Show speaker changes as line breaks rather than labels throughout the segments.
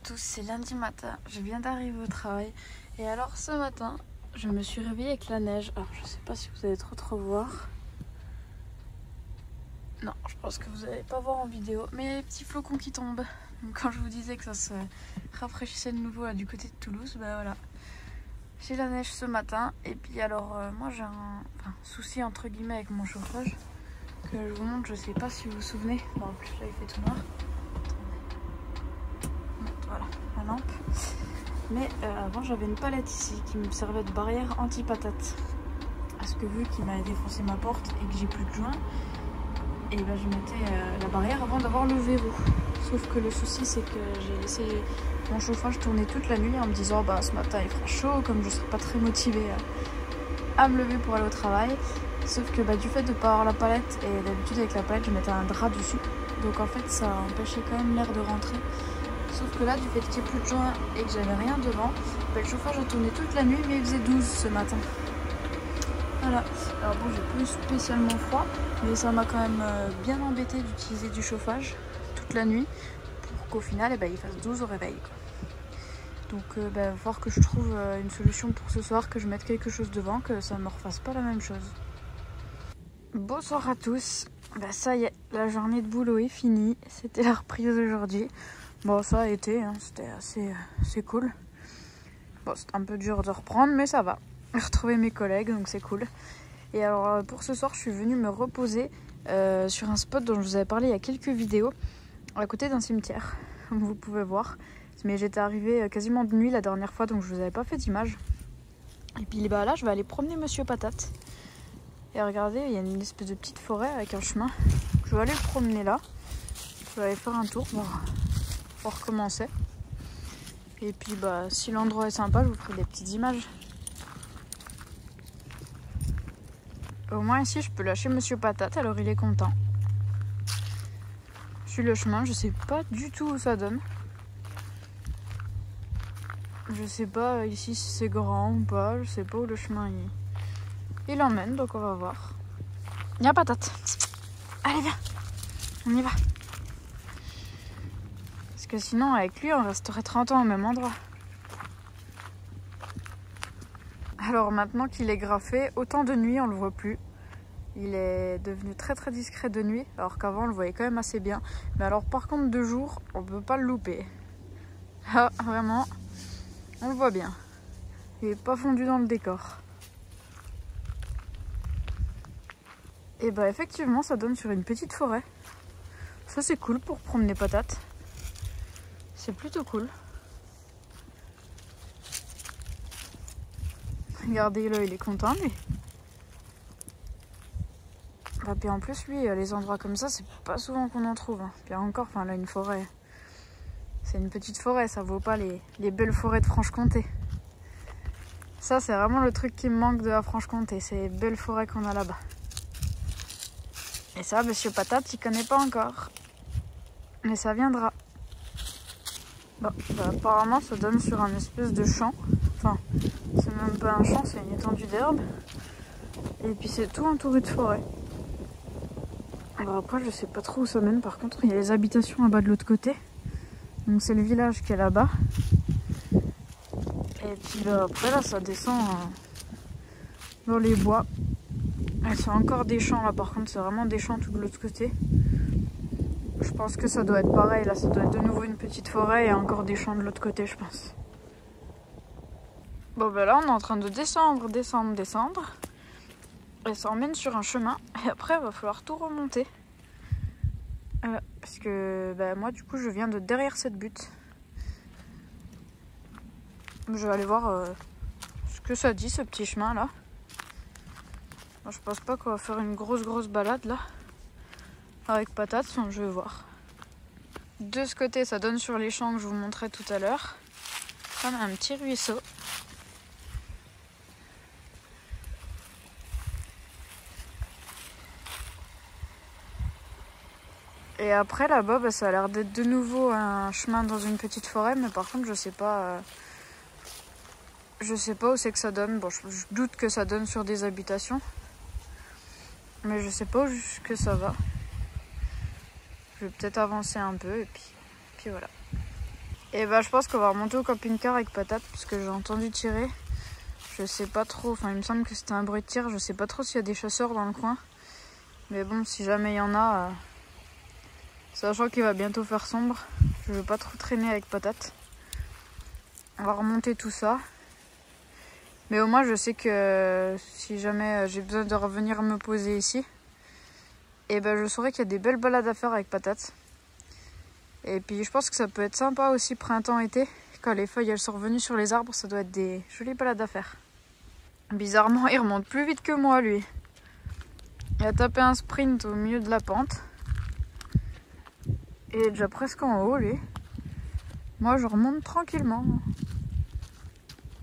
tous, c'est lundi matin, je viens d'arriver au travail et alors ce matin je me suis réveillée avec la neige. Alors je sais pas si vous allez trop voir. Non, je pense que vous n'allez pas voir en vidéo, mais il y a les petits flocons qui tombent. Donc, quand je vous disais que ça se rafraîchissait de nouveau là, du côté de Toulouse, ben voilà. J'ai la neige ce matin et puis alors moi j'ai un souci entre guillemets avec mon chauffage que je vous montre, je sais pas si vous vous souvenez. Bon, en plus là il fait tout noir. Voilà la lampe. Mais avant j'avais une palette ici qui me servait de barrière anti-patate. Parce que vu qu'il m'avait défoncé ma porte et que j'ai plus de joint, et ben je mettais la barrière avant d'avoir le verrou. Sauf que le souci c'est que j'ai laissé mon chauffage tourner toute la nuit en me disant bah ce matin il fera chaud, comme je serai pas très motivée à me lever pour aller au travail. Sauf que bah, du fait de ne pas avoir la palette, et d'habitude avec la palette je mettais un drap dessus, donc en fait ça empêchait quand même l'air de rentrer. Sauf que là, du fait qu'il n'y ait plus de joint et que j'avais rien devant, bah, le chauffage a tourné toute la nuit, mais il faisait 12 ce matin. Voilà. Alors bon, j'ai plus spécialement froid, mais ça m'a quand même bien embêté d'utiliser du chauffage toute la nuit pour qu'au final, il fasse 12 au réveil, quoi. Donc il va falloir que je trouve une solution pour ce soir, que je mette quelque chose devant, que ça ne me refasse pas la même chose. Bonsoir à tous. Bah, ça y est, la journée de boulot est finie. C'était la reprise aujourd'hui. Bon, ça a été, hein, c'était assez cool. Bon, c'est un peu dur de reprendre, mais ça va. J'ai retrouvé mes collègues, donc c'est cool. Et alors, pour ce soir, je suis venue me reposer sur un spot dont je vous avais parlé il y a quelques vidéos, à côté d'un cimetière, comme vous pouvez voir. Mais j'étais arrivée quasiment de nuit la dernière fois, donc je vous avais pas fait d'image. Et puis bah, là, je vais aller promener Monsieur Patate. Et regardez, il y a une espèce de petite forêt avec un chemin. Je vais aller le promener là. Je vais aller faire un tour, voir comment c'est. Et puis bah, si l'endroit est sympa, je vous ferai des petites images. Au moins ici, je peux lâcher Monsieur Patate, alors il est content. Je suis le chemin, je sais pas du tout où ça donne. Je sais pas ici si c'est grand ou pas, je sais pas où le chemin il emmène, donc on va voir. Viens Patate, allez viens, on y va. Parce que sinon avec lui on resterait 30 ans au même endroit. Alors maintenant qu'il est graffé, autant de nuit on le voit plus. Il est devenu très discret de nuit, alors qu'avant on le voyait quand même assez bien. Mais alors par contre de jour, on peut pas le louper. Ah vraiment, on le voit bien. Il est pas fondu dans le décor. Et bah effectivement ça donne sur une petite forêt. Ça c'est cool pour promener Patate. C'est plutôt cool. Regardez là, il est content lui. Bah, puis en plus lui, les endroits comme ça, c'est pas souvent qu'on en trouve. Puis encore, là une forêt. C'est une petite forêt, ça vaut pas les belles forêts de Franche-Comté. Ça c'est vraiment le truc qui me manque de la Franche-Comté, ces belles forêts qu'on a là-bas. Et ça, Monsieur Patate, il connaît pas encore. Mais ça viendra. Bon, bah, apparemment ça donne sur un espèce de champ. Enfin, c'est même pas un champ, c'est une étendue d'herbe. Et puis c'est tout entouré de forêt. Alors après je sais pas trop où ça mène, par contre il y a les habitations là-bas de l'autre côté. Donc c'est le village qui est là-bas. Et puis après là ça descend dans les bois. Et c'est encore des champs là, par contre c'est vraiment des champs tout de l'autre côté. Je pense que ça doit être pareil, là ça doit être de nouveau une petite forêt et encore des champs de l'autre côté je pense. Bon ben là on est en train de descendre. Et ça emmène sur un chemin et après il va falloir tout remonter. Parce que moi du coup je viens de derrière cette butte. Je vais aller voir ce que ça dit ce petit chemin là. Moi, je pense pas qu'on va faire une grosse balade là. Avec Patate, je vais voir. De ce côté ça donne sur les champs que je vous montrais tout à l'heure. Comme un petit ruisseau. Et après là-bas, ça a l'air d'être de nouveau un chemin dans une petite forêt, mais par contre je sais pas où c'est que ça donne. Bon, je doute que ça donne sur des habitations, mais je sais pas où que ça va. Je vais peut-être avancer un peu et puis voilà. Et bah je pense qu'on va remonter au camping-car avec Patate parce que j'ai entendu tirer. Je sais pas trop, enfin il me semble que c'était un bruit de tir. Je sais pas trop s'il y a des chasseurs dans le coin. Mais bon, si jamais il y en a, sachant qu'il va bientôt faire sombre, je veux pas trop traîner avec Patate. On va remonter tout ça. Mais au moins je sais que si jamais j'ai besoin de revenir me poser ici, et ben je saurai qu'il y a des belles balades à faire avec Patate. Et puis je pense que ça peut être sympa aussi printemps-été. Quand les feuilles elles sont revenues sur les arbres, ça doit être des jolies balades à faire. Bizarrement, il remonte plus vite que moi lui. Il a tapé un sprint au milieu de la pente. Il est déjà presque en haut lui. Moi je remonte tranquillement.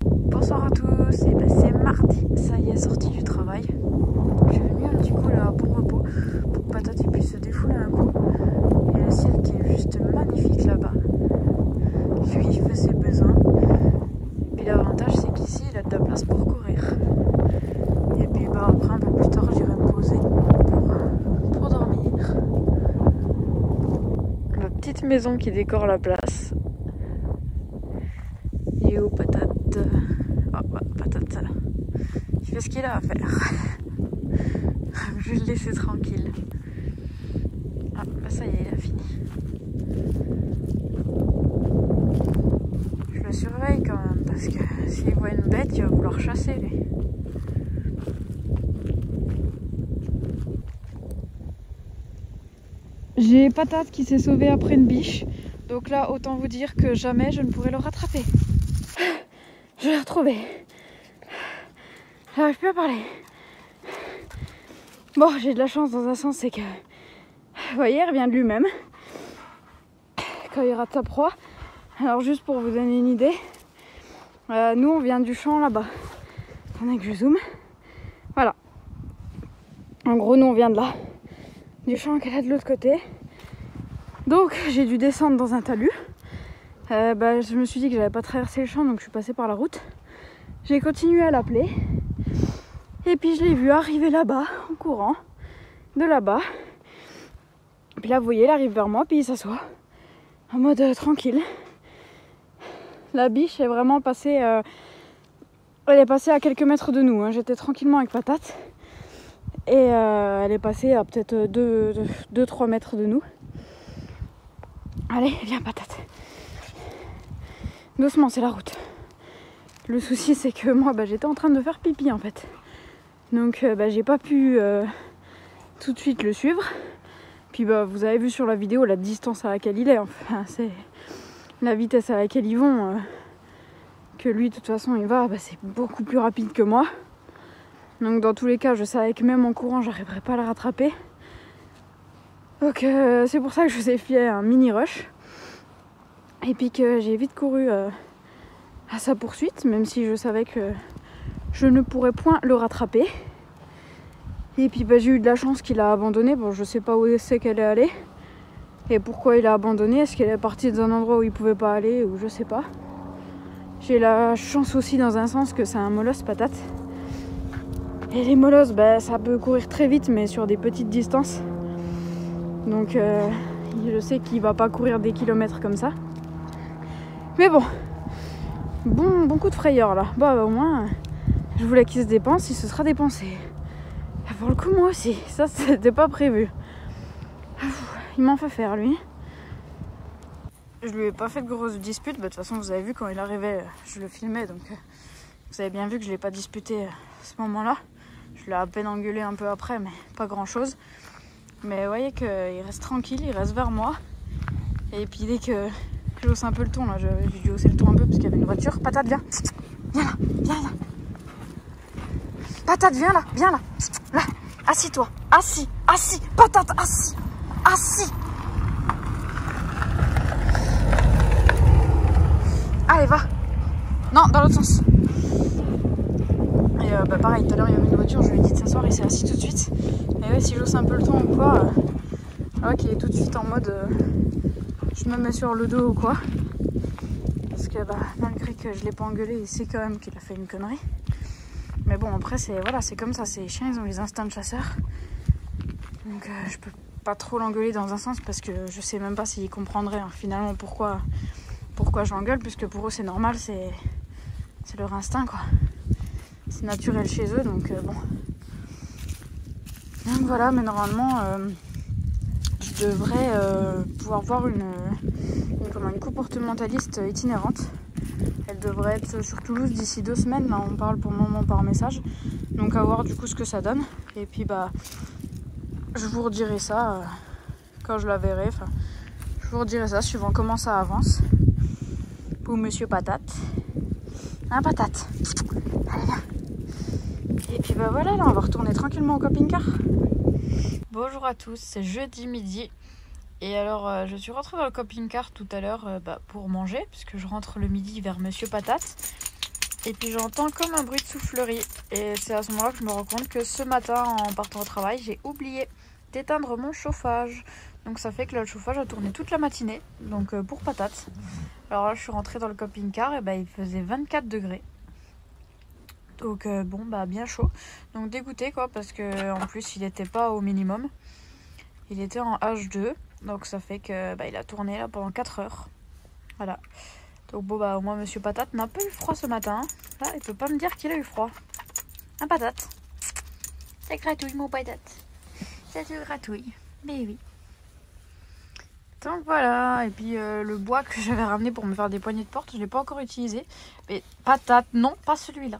Bonsoir à tous, et ben c'est mardi, ça y est, sorti du travail. Je suis venue un petit coup là pour repos, pour que Patate puisse se défouler un coup. Il y a le ciel qui est juste magnifique là-bas. Lui il fait ses besoins. Et l'avantage c'est qu'ici il a de la place pour courir. Et puis bah après un peu plus tard j'irai me poser pour dormir. La petite maison qui décore la place. Et où Patate? Oh, bah, Patate, il fait ce qu'il a à faire. Je vais le laisser tranquille. Ah, bah ça y est, il a fini. Je le surveille quand même, parce que s'il voit une bête, il va vouloir chasser lui. J'ai Patate qui s'est sauvée après une biche. Donc là, autant vous dire que jamais je ne pourrai le rattraper. Je l'ai retrouvé. J'arrive plus à parler. Bon, j'ai de la chance dans un sens, c'est que... Vous voyez, il revient de lui-même. Quand il rate sa proie. Alors juste pour vous donner une idée, nous on vient du champ là-bas. Attendez que je zoome. Voilà. En gros, nous on vient de là. Du champ qu'elle a de l'autre côté. Donc j'ai dû descendre dans un talus. Je me suis dit que j'avais pas traversé le champ, donc je suis passée par la route. J'ai continué à l'appeler. Et puis je l'ai vu arriver là-bas, en courant. De là-bas. Puis là, vous voyez, il arrive vers moi, puis il s'assoit. En mode tranquille. La biche est vraiment passée... elle est passée à quelques mètres de nous. Hein. J'étais tranquillement avec Patate. Et elle est passée à peut-être 2-3 mètres de nous. Allez, viens Patate. Doucement, c'est la route. Le souci, c'est que moi, j'étais en train de faire pipi en fait. Donc, j'ai pas pu tout de suite le suivre. Puis, vous avez vu sur la vidéo la distance à laquelle il est. Enfin, c'est la vitesse à laquelle ils vont. Que lui, de toute façon, il va. C'est beaucoup plus rapide que moi. Donc, dans tous les cas, je savais que même en courant, j'arriverais pas à le rattraper. Donc, c'est pour ça que je vous ai fait un mini rush. Et puis que j'ai vite couru à sa poursuite, même si je savais que je ne pourrais point le rattraper. Et puis j'ai eu de la chance qu'il a abandonné. Bon, je sais pas où c'est qu'elle est allée et pourquoi il a abandonné. Est-ce qu'elle est partie dans un endroit où il pouvait pas aller ou je sais pas. J'ai la chance aussi dans un sens que c'est un molosse Patate. Et les molosses, ça peut courir très vite mais sur des petites distances. Donc je sais qu'il va pas courir des kilomètres comme ça. Mais bon coup de frayeur là. Au moins, je voulais qu'il se dépense, il se sera dépensé. Et pour le coup, moi aussi, ça c'était pas prévu. Il m'en fait faire lui. Je lui ai pas fait de grosses disputes. De toute façon, vous avez vu quand il arrivait, je le filmais. Donc vous avez bien vu que je l'ai pas disputé à ce moment-là. Je l'ai à peine engueulé un peu après, mais pas grand-chose. Mais vous voyez qu'il reste tranquille, il reste vers moi. Et puis dès que... je hausse un peu le ton là, j'ai dû hausser le ton un peu parce qu'il y avait une voiture. Patate, viens. Viens là, viens là. Patate, viens là, viens là. Là, assis-toi. Assis. Patate, assis. Allez, va. Non, dans l'autre sens. Et pareil, tout à l'heure il y avait une voiture, je lui ai dit de s'asseoir, il s'est assis tout de suite. Mais ouais, si je hausse un peu le ton ou quoi, il est tout de suite en mode... je me mets sur le dos ou quoi. Parce que malgré que je l'ai pas engueulé, il sait quand même qu'il a fait une connerie. Mais bon, après c'est comme ça, ces chiens ils ont les instincts de chasseurs. Donc je peux pas trop l'engueuler dans un sens parce que je sais même pas s'il comprendrait finalement pourquoi pourquoi je l'engueule, puisque pour eux c'est normal, c'est leur instinct quoi. C'est naturel chez eux, donc bon. Donc voilà, mais normalement je devrais pouvoir voir une comportementaliste itinérante. Elle devrait être sur Toulouse d'ici 2 semaines, là on parle pour le moment par message. Donc à voir du coup ce que ça donne. Et puis bah je vous redirai ça quand je la verrai. Enfin, je vous redirai ça suivant comment ça avance. Pour Monsieur Patate. Hein Patate? Allez viens. Et puis bah voilà, là on va retourner tranquillement au camping-car. Bonjour à tous, c'est jeudi midi. Et alors je suis rentrée dans le camping-car tout à l'heure pour manger, puisque je rentre le midi vers Monsieur Patate. Et puis j'entends comme un bruit de soufflerie. Et c'est à ce moment-là que je me rends compte que ce matin, en partant au travail, j'ai oublié d'éteindre mon chauffage. Donc ça fait que là, le chauffage a tourné toute la matinée, donc pour Patate. Alors là je suis rentrée dans le camping-car et il faisait 24 degrés. Donc bon bien chaud. Donc dégoûté quoi, parce que en plus il n'était pas au minimum. Il était en H2. Donc ça fait que il a tourné là pendant 4 heures. Voilà. Donc bon au moins Monsieur Patate n'a pas eu froid ce matin. Là il peut pas me dire qu'il a eu froid. Un Patate. Ça gratouille mon Patate. Ça te gratouille. Mais oui. Donc voilà, et puis le bois que j'avais ramené pour me faire des poignées de porte, je ne l'ai pas encore utilisé. Mais Patate, non, pas celui-là.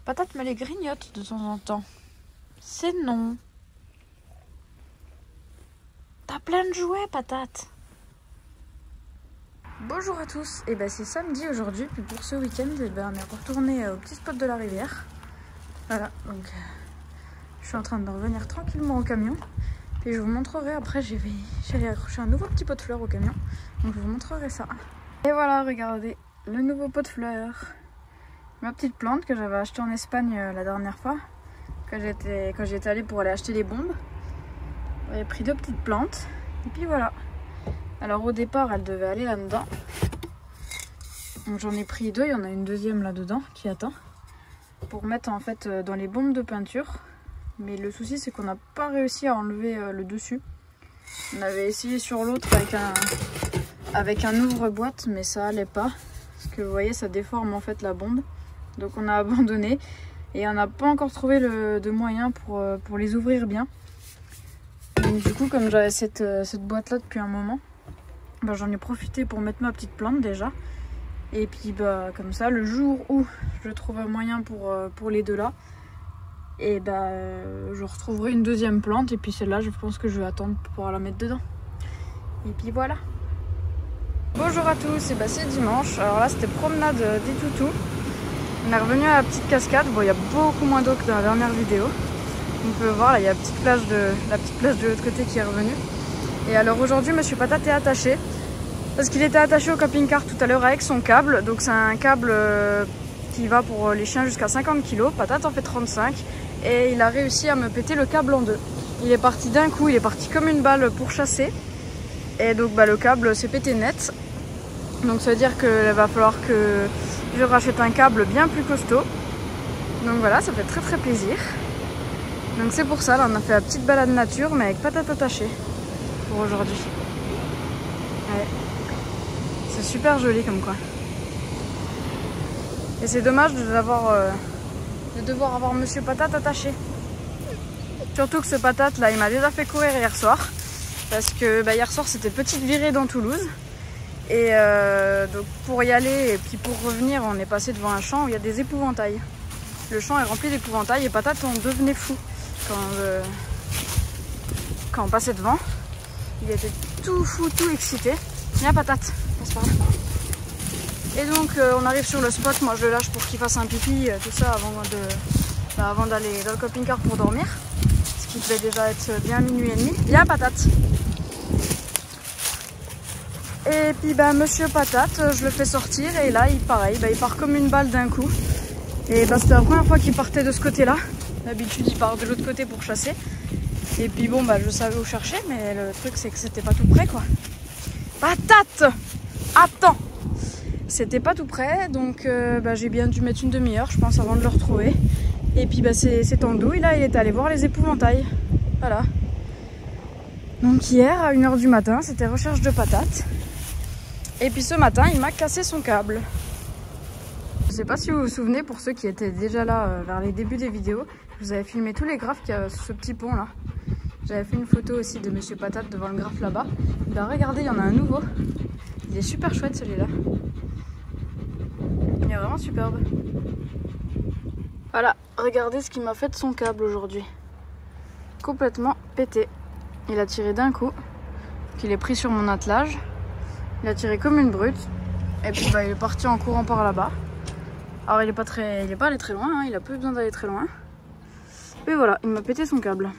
Patate me les grignote de temps en temps. C'est non. T'as plein de jouets, Patate. Bonjour à tous, et c'est samedi aujourd'hui, puis pour ce week-end, on est retourné au petit spot de la rivière. Voilà, donc je suis en train de revenir tranquillement au camion. Et je vous montrerai après, j'allais accrocher un nouveau petit pot de fleurs au camion. Donc je vous montrerai ça. Et voilà, regardez, le nouveau pot de fleurs. Ma petite plante que j'avais achetée en Espagne la dernière fois. Quand j'étais allée pour aller acheter les bombes. J'avais pris 2 petites plantes. Et puis voilà. Alors au départ, elle devait aller là-dedans. Donc j'en ai pris 2, il y en a une deuxième là-dedans qui attend. Pour mettre en fait dans les bombes de peinture. Mais le souci c'est qu'on n'a pas réussi à enlever le dessus. On avait essayé sur l'autre avec un ouvre-boîte, mais ça allait pas. Parce que vous voyez, ça déforme en fait la bombe. Donc on a abandonné. Et on n'a pas encore trouvé de moyen pour les ouvrir bien. Donc du coup, comme j'avais cette boîte là depuis un moment, j'en ai profité pour mettre ma petite plante déjà. Et puis comme ça, le jour où je trouve un moyen pour les deux là, et je retrouverai une deuxième plante, et puis celle-là je pense que je vais attendre pour pouvoir la mettre dedans. Et puis voilà. Bonjour à tous, et c'est dimanche. Alors là c'était promenade des toutous. On est revenu à la petite cascade. Bon, il y a beaucoup moins d'eau que dans la dernière vidéo. On peut voir là, il y a la petite plage de l'autre côté qui est revenue. Et alors aujourd'hui Monsieur Patate est attaché. Parce qu'il était attaché au camping-car tout à l'heure avec son câble. Donc c'est un câble qui va pour les chiens jusqu'à 50 kg. Patate en fait 35. Et il a réussi à me péter le câble en 2. Il est parti d'un coup, il est parti comme une balle pour chasser. Et donc le câble s'est pété net. Donc ça veut dire qu'il va falloir que je rachète un câble bien plus costaud. Donc voilà, ça fait très très plaisir. Donc c'est pour ça, là on a fait la petite balade nature, mais avec Patate attachée pour aujourd'hui. Ouais. C'est super joli comme quoi. Et c'est dommage de devoir avoir Monsieur Patate attaché. Surtout que ce Patate là, il m'a déjà fait courir hier soir. Parce que hier soir c'était petite virée dans Toulouse. Et donc pour y aller et puis pour revenir, on est passé devant un champ où il y a des épouvantails. Le champ est rempli d'épouvantails et Patate en devenait fou. Quand on passait devant, il était tout fou, tout excité. Viens Patate, passe par là. Et donc on arrive sur le spot, moi je le lâche pour qu'il fasse un pipi, tout ça avant d'aller dans le camping-car pour dormir. Ce qui devait déjà être bien minuit et demi. Viens Patate. Et puis Monsieur Patate, je le fais sortir et là il part comme une balle d'un coup. Et c'était la première fois qu'il partait de ce côté-là. D'habitude il part de l'autre côté pour chasser. Et puis bon je savais où chercher, mais le truc c'est que c'était pas tout près quoi. Patate! Attends! C'était pas tout près, donc j'ai bien dû mettre une demi-heure je pense avant de le retrouver. Et puis c'est en douille là, il est allé voir les épouvantails. Voilà. Donc hier à 1 h du matin, c'était recherche de Patate. Et puis ce matin, il m'a cassé son câble. Je sais pas si vous vous souvenez, pour ceux qui étaient déjà là vers les débuts des vidéos, je vous avais filmé tous les graphes qu'il y a sur ce petit pont là. J'avais fait une photo aussi de Monsieur Patate devant le graphe là-bas. Ben regardez, il y en a un nouveau. Il est super chouette celui-là. Il est vraiment superbe. Voilà, regardez ce qu'il m'a fait de son câble aujourd'hui. Complètement pété. Il a tiré d'un coup, qu'il est pris sur mon attelage. Il a tiré comme une brute. Et puis bah, il est parti en courant par là-bas. Alors il est pas allé très loin, hein, il a pas eu besoin d'aller très loin. Et voilà, il m'a pété son câble.